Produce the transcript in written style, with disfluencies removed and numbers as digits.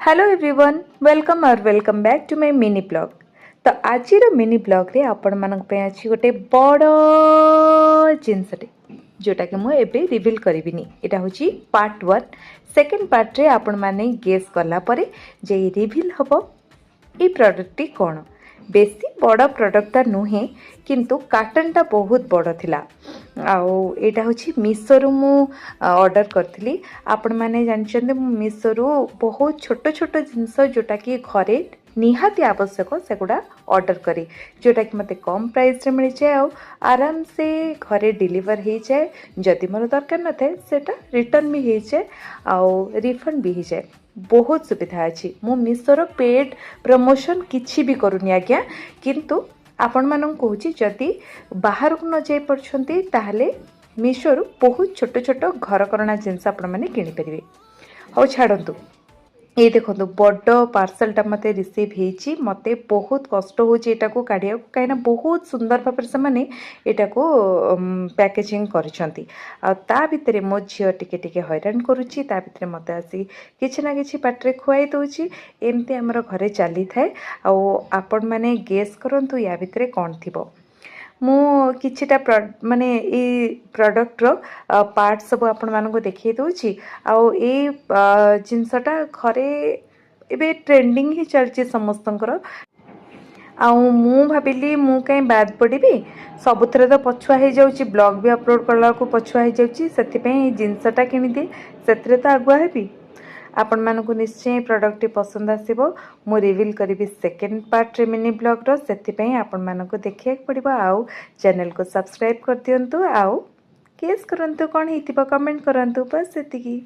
Hello everyone welcome back to my mini blog. तो आज mini blog रे आपण मानक पे अछि गोटे बड़ जिनसटे जोटा कि मु एबे रिवील करिविनी। एटा होची पार्ट 1। सेकंड पार्ट रे आपण माने गेस करला परे जे रिवील हबो ए प्रोडक्ट टी कोन। बेसी बड़ प्रोडक्टटा नुहे किंतु कार्टनटा बहुत बड़ थिला। आउ एटा होची मिशोरू मु ऑर्डर करथिली। आपण माने जानछन्ते मु मिशोरू बहुत छोट छोट जिनस जोटा कि घरे निहाती आवश्यक सेगुड़ा ऑर्डर करी जोटा कि मते कम प्राइस रे मिल जाए आराम से घरे डिलीवर हो जाए। जदि मोर दरकार न थाए सेटा रिटर्न भी हो जाए आउ रिफंड भी हो जाए। बहुत सुविधा अच्छी। मु मिशोर पेड प्रमोशन किछि भी करूनी आज्ञा किंतु आपण मानन कहूची जदि बाहर को न जाई पड़छंती ताहले मिशोर बहुत छोट छोट घर करना जिनस आपण माने किनि परिबे। हो छाड़ंतु ये देखो बड़ पार्सलटा मत रिसीव होती मत बहुत कष्ट हो काढ़िया कहीं बहुत सुंदर भाव से मैंने यहाँ को पैकेजिंग करा भितर मो झील टिके हैरान करुच्ची भितर मत आसी किसी ना कि पाटे खुआई दूची एमती आमर घरे चली थाए। आपण मैंने गेस करूँ या भितर कौन थी मु किछिटा माने ए प्रोडक्टर पार्ट सब आपण मानको देखिए दूची आउ ए जिनसटा घरे एबे ट्रेंडिंग ही चलची समस्तंकर। आउ मु भाबिली मु कहीं बाद पड़िबी सबुथरे तो पछुआ हो जाउची ब्लॉग भी अपलोड करला को पछुआ हो जाउची सेथिपई जिनसटा किनिदे सेथरे तो आगुआ हेबी। आपण मानकु निश्चय प्रोडक्ट पसंद आसीबो। मु रिवील करिवि सेकंड पार्ट रे मिनी ब्लॉग रो सेथिपई आपण मानकु देखिया पड़िबो। आउ चैनल को सब्सक्राइब कर दियंतु आउ गेस करंतु कोन हितिबो कमेंट करंतु बस सेतिकी।